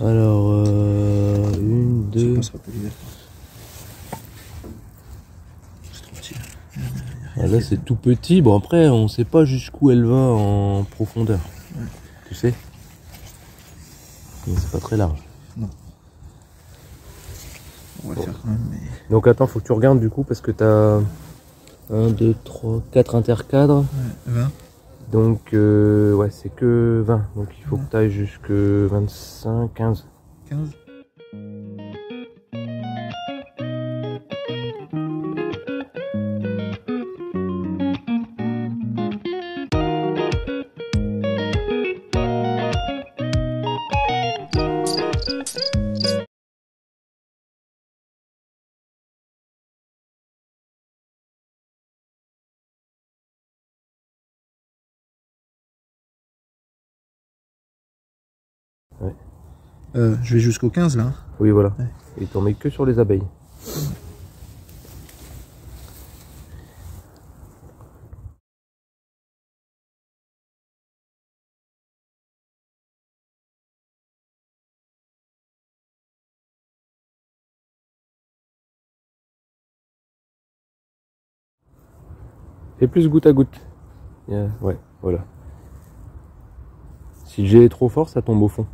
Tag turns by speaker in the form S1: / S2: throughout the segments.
S1: Alors, une, deux... Ah, là c'est tout petit, bon après on sait pas jusqu'où elle va en profondeur, ouais. Tu sais, mais c'est pas très large.
S2: Non. On va le faire quand même, mais...
S1: Donc attends, faut que tu regardes du coup parce que t'as 1, 2, 3, 4 intercadres.
S2: Ouais, 20.
S1: Donc ouais c'est que 20, donc il faut que tu ailles jusque 25, 15.
S2: 15.
S1: Ouais.
S2: Je vais jusqu'au 15 là.
S1: Oui voilà.
S2: Ouais.
S1: Et t'en mets que sur les abeilles. Fais plus goutte à goutte. Yeah, ouais, voilà. Si le jet est trop fort, ça tombe au fond.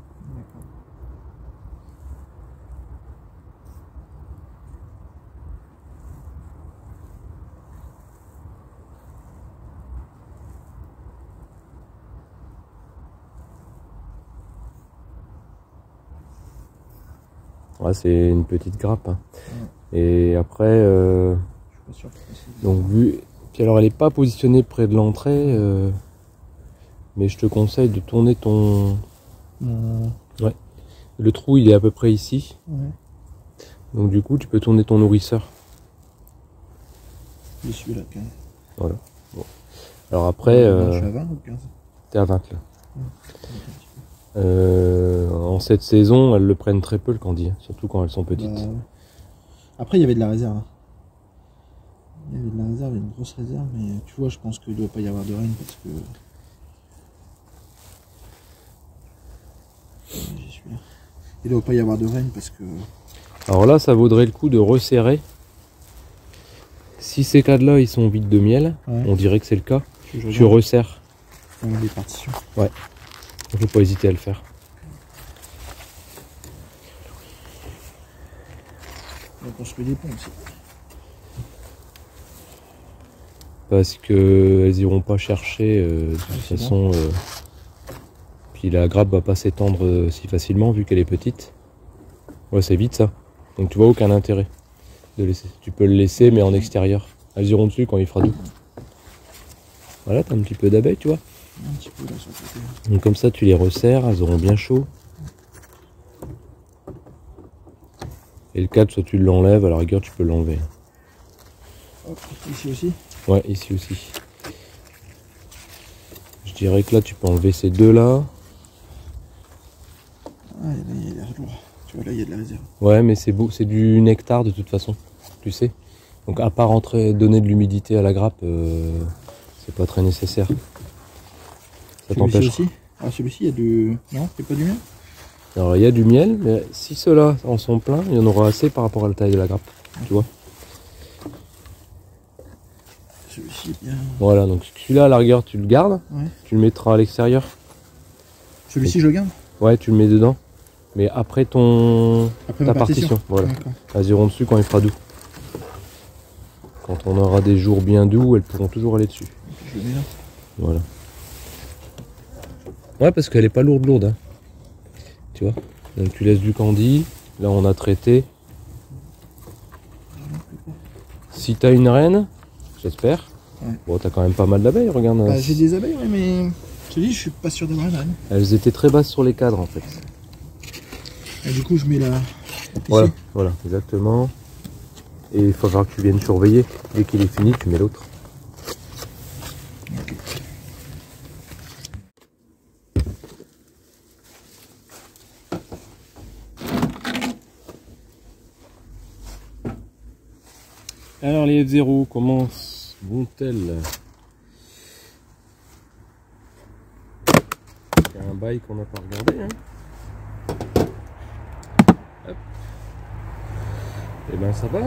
S1: Ouais, c'est une petite grappe. Hein. Ouais. Et après, je suis pas sûr que donc vu, puis alors elle est pas positionnée près de l'entrée, mais je te conseille de tourner ton. Ouais. Le trou il est à peu près ici. Ouais. Donc du coup tu peux tourner ton nourrisseur.
S2: Je suis là 15.
S1: Voilà. Bon. Alors après.
S2: Je suis à 20 ou 15 ?
S1: T'es à 20 là. En cette saison, elles le prennent très peu le candy, surtout quand elles sont petites.
S2: Ouais. Après, il y avait de la réserve. Hein. Il y avait de la réserve, une grosse réserve, mais tu vois, je pense qu'il ne doit pas y avoir de reine parce que. J'y suis là. Il ne doit pas y avoir de reine parce que.
S1: Alors là, ça vaudrait le coup de resserrer. Si ces cadres-là, ils sont vides de miel, ouais. On dirait que c'est le cas. Tu resserres.
S2: Les partitions.
S1: Ouais. Il ne faut pas hésiter à le faire.
S2: On va construire des ponts aussi.
S1: Parce qu'elles iront pas chercher de toute façon. Puis la grappe va pas s'étendre si facilement vu qu'elle est petite. Ouais, c'est vite ça. Donc tu vois aucun intérêt de laisser. Tu peux le laisser mais en extérieur. Elles iront dessus quand il fera doux. Voilà, t'as un petit peu d'abeilles, tu vois.
S2: Un petit peu là sur le côté.
S1: Donc comme ça tu les resserres, elles auront bien chaud. Et le cadre, soit tu l'enlèves, à la rigueur tu peux l'enlever.
S2: Ici aussi ?
S1: Ouais, ici aussi. Je dirais que là tu peux enlever ces deux là.
S2: Ah, là il y a l'air lourd. Tu vois, là il y a de la réserve.
S1: Ouais, mais c'est beau, c'est du nectar de toute façon, tu sais. Donc à part donner de l'humidité à la grappe, c'est pas très nécessaire. Ça t'empêche.
S2: Celui-ci aussi ? Ah, celui-ci il y a du. Non, il n'y a pas du miel ?
S1: Alors il y a du miel, mais si ceux-là en sont pleins, il y en aura assez par rapport à la taille de la grappe, tu vois.
S2: Celui-ci bien.
S1: Voilà, donc celui-là à la rigueur tu le gardes,
S2: ouais. Tu
S1: le mettras à l'extérieur.
S2: Celui-ci je le garde ?
S1: Ouais, tu le mets dedans, mais après ta partition. Voilà. Elles iront dessus quand il fera doux. Quand on aura des jours bien doux, elles pourront toujours aller dessus.
S2: Je le mets là.
S1: Voilà. Ouais, parce qu'elle est pas lourde, hein. Tu vois. Donc tu laisses du candy. Là on a traité. Si t'as une reine, j'espère. Ouais. Bon, t'as quand même pas mal d'abeilles, regarde.
S2: Bah, j'ai des abeilles, ouais, mais je te dis, je suis pas sûr d'avoir une reine.
S1: Elles étaient très basses sur les cadres en fait.
S2: Et du coup, je mets la.
S1: Voilà, voilà, exactement. Et il va falloir que tu viennes surveiller. Dès qu'il est fini, tu mets l'autre. Okay. Alors les F0, comment vont-elles? Il y a un bail qu'on n'a pas regardé. Hein. ben ça va.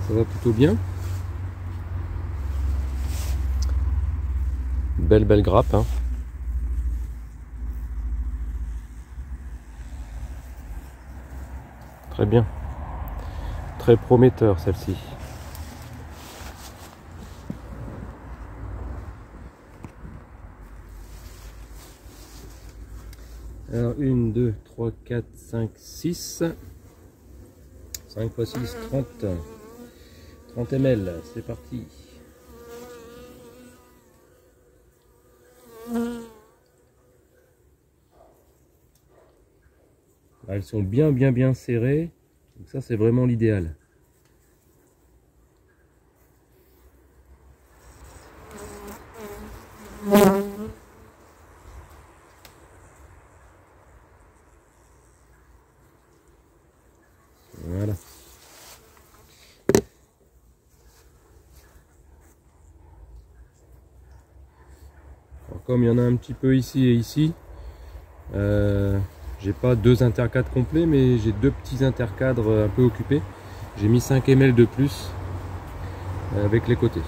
S1: Ça va plutôt bien. Belle grappe, hein. Très bien. Très prometteur celle-ci. Alors 1, 2, 3, 4, 5, 6. 5 x 6, 30. 30 ml, c'est parti. Elles sont bien serrées. Donc ça c'est vraiment l'idéal. Voilà. Alors, comme il y en a un petit peu ici et ici, j'ai pas deux intercadres complets, mais j'ai deux petits intercadres un peu occupés. J'ai mis 5 ml de plus avec les côtés.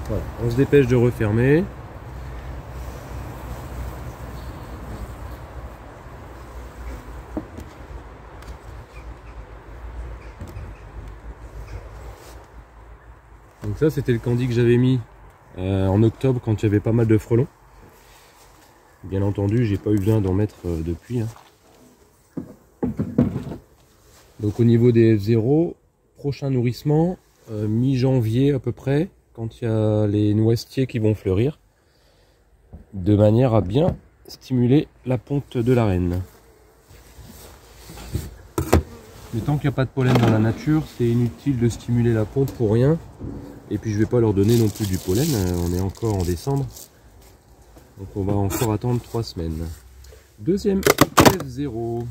S1: Voilà, on se dépêche de refermer. Donc ça c'était le candy que j'avais mis en octobre quand il y avait pas mal de frelons. Bien entendu j'ai pas eu besoin d'en mettre depuis. Hein. Donc au niveau des F0, prochain nourrissement, mi-janvier à peu près, quand il y a les noisetiers qui vont fleurir, de manière à bien stimuler la ponte de la reine. Mais tant qu'il n'y a pas de pollen dans la nature, c'est inutile de stimuler la ponte pour rien. Et puis je vais pas leur donner non plus du pollen, on est encore en décembre. Donc on va encore attendre 3 semaines. Deuxième F0.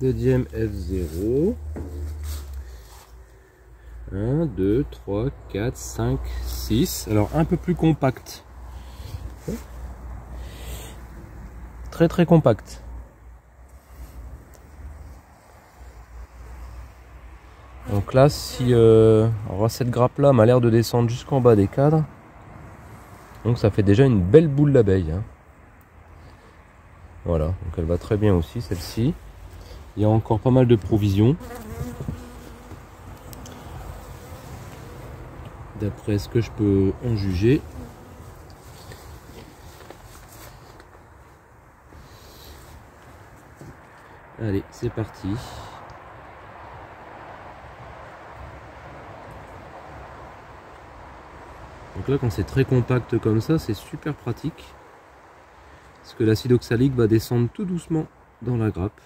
S1: Deuxième F0. 1, 2, 3, 4, 5, 6. Alors un peu plus compact. Très compact. Donc là, si alors cette grappe là m'a l'air de descendre jusqu'en bas des cadres. Donc ça fait déjà une belle boule d'abeille. Hein. Voilà, donc elle va très bien aussi celle-ci. Il y a encore pas mal de provisions. D'après ce que je peux en juger. Allez, c'est parti. Donc là, quand c'est très compact comme ça, c'est super pratique. Parce que l'acide oxalique va descendre tout doucement dans la grappe.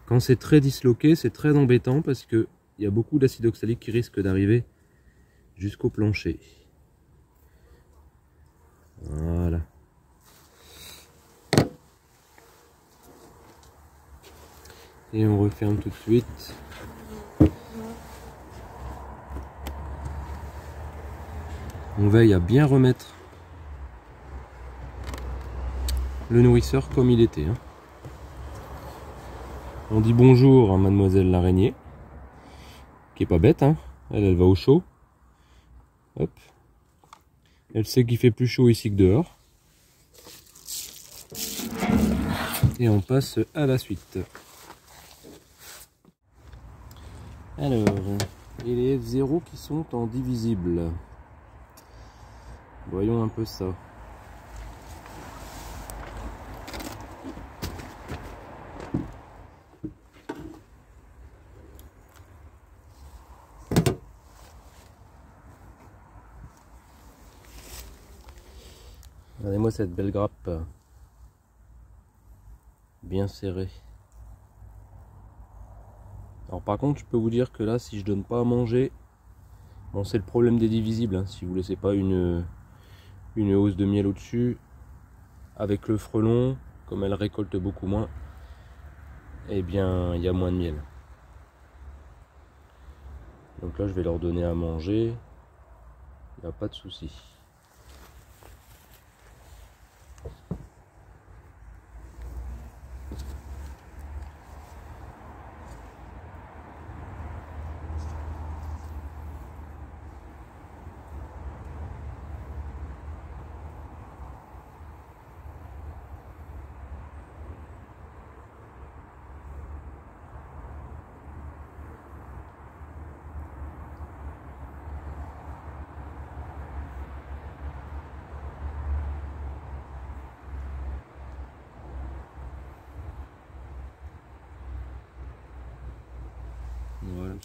S1: Quand c'est très disloqué, c'est très embêtant parce qu'il y a beaucoup d'acide oxalique qui risque d'arriver jusqu'au plancher. Voilà. Et on referme tout de suite. On veille à bien remettre le nourrisseur comme il était. Hein. On dit bonjour à mademoiselle l'araignée, qui est pas bête, hein. Elle va au chaud. Hop. Elle sait qu'il fait plus chaud ici que dehors. Et on passe à la suite. Alors, et les F0 qui sont en divisible. Voyons un peu ça. Regardez-moi cette belle grappe. Bien serrée. Alors par contre, je peux vous dire que là, si je donne pas à manger, bon c'est le problème des divisibles. Hein, si vous laissez pas une hausse de miel au-dessus, avec le frelon, comme elle récolte beaucoup moins, eh bien il y a moins de miel. Donc là je vais leur donner à manger, il n'y a pas de souci.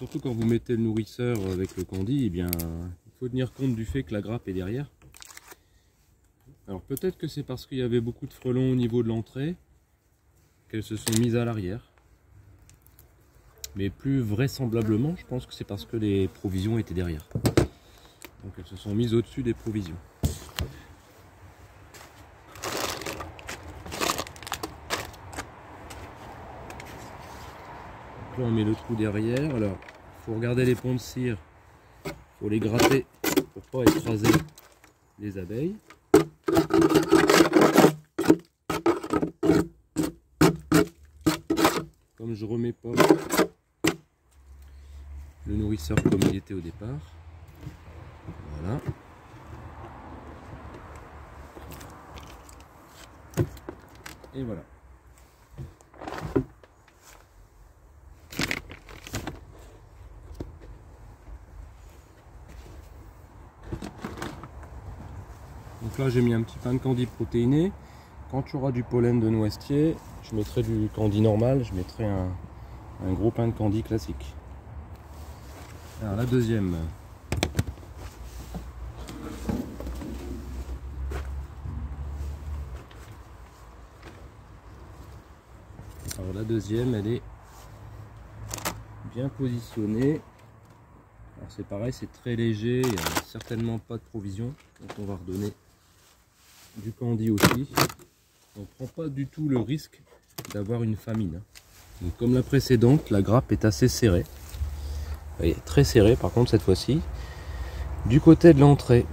S1: surtout quand vous mettez le nourrisseur avec le Candy, eh bien, il faut tenir compte du fait que la grappe est derrière. Alors peut-être que c'est parce qu'il y avait beaucoup de frelons au niveau de l'entrée qu'elles se sont mises à l'arrière. Mais plus vraisemblablement, je pense que c'est parce que les provisions étaient derrière. Donc elles se sont mises au-dessus des provisions. Donc là on met le trou derrière. Alors il faut regarder les ponts de cire. Il faut les gratter pour pas écraser les abeilles. Comme je remets pas le nourrisseur comme il était au départ. Voilà. Et voilà. Donc là j'ai mis un petit pain de candy protéiné. Quand tu auras du pollen de noisetier, je mettrai du candy normal, je mettrai un gros pain de candy classique. Alors la deuxième. Alors la deuxième, elle est bien positionnée. Alors c'est pareil, c'est très léger, il n'y a certainement pas de provision. Donc on va redonner du candy aussi. On ne prend pas du tout le risque d'avoir une famine. Donc, comme la précédente, la grappe est assez serrée. Elle est très serrée par contre cette fois-ci. Du côté de l'entrée.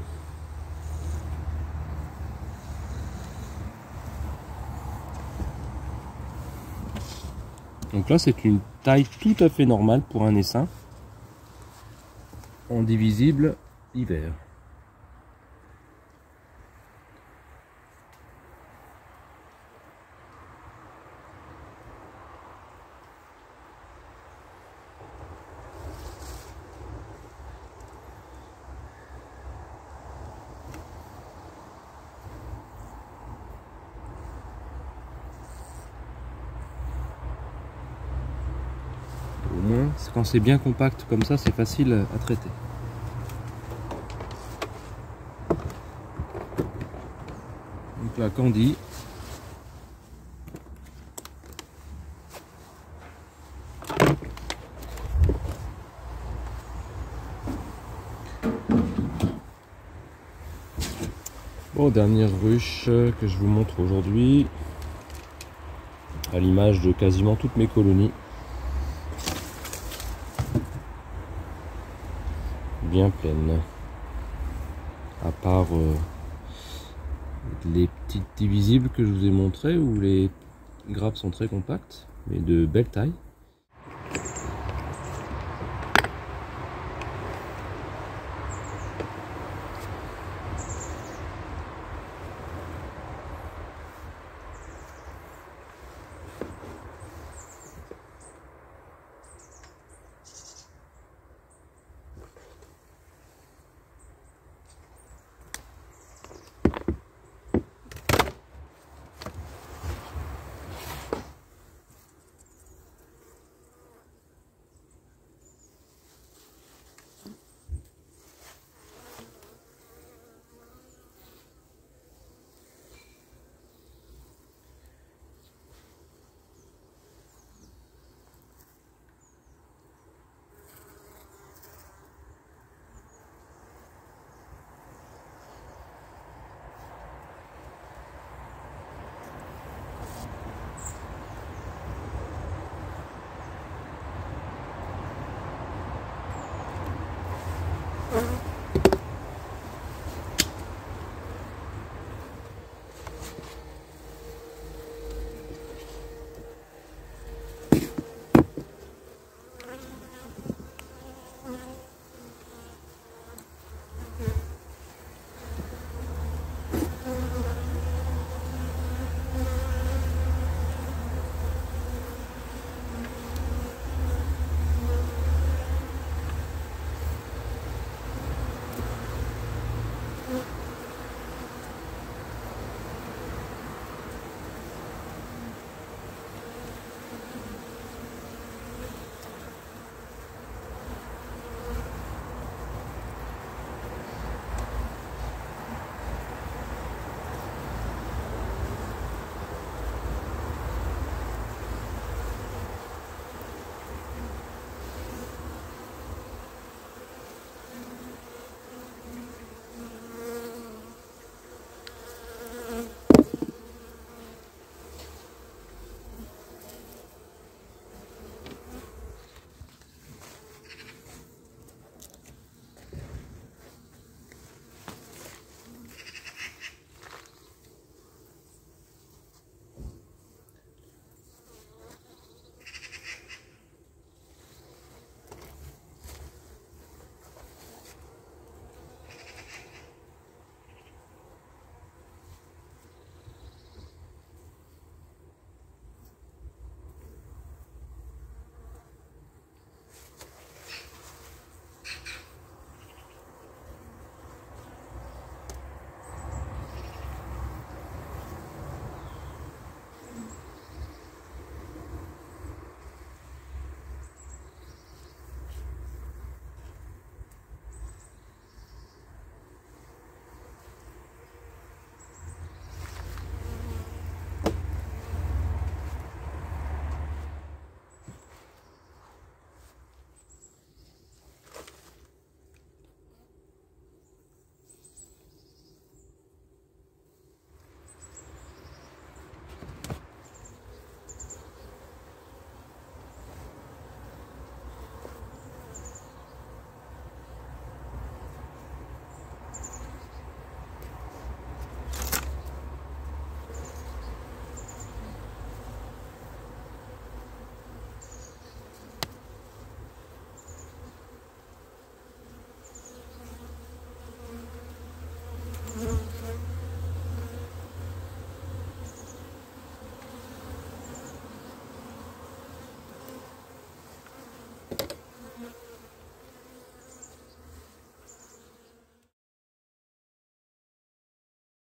S1: Donc là c'est une taille tout à fait normale pour un essaim. En divisible hiver. Au moins, quand c'est bien compact comme ça, c'est facile à traiter. Donc la candy. Bon, dernière ruche que je vous montre aujourd'hui, à l'image de quasiment toutes mes colonies. Bien pleine, à part les petites divisibles que je vous ai montrées où les grappes sont très compactes mais de belle taille.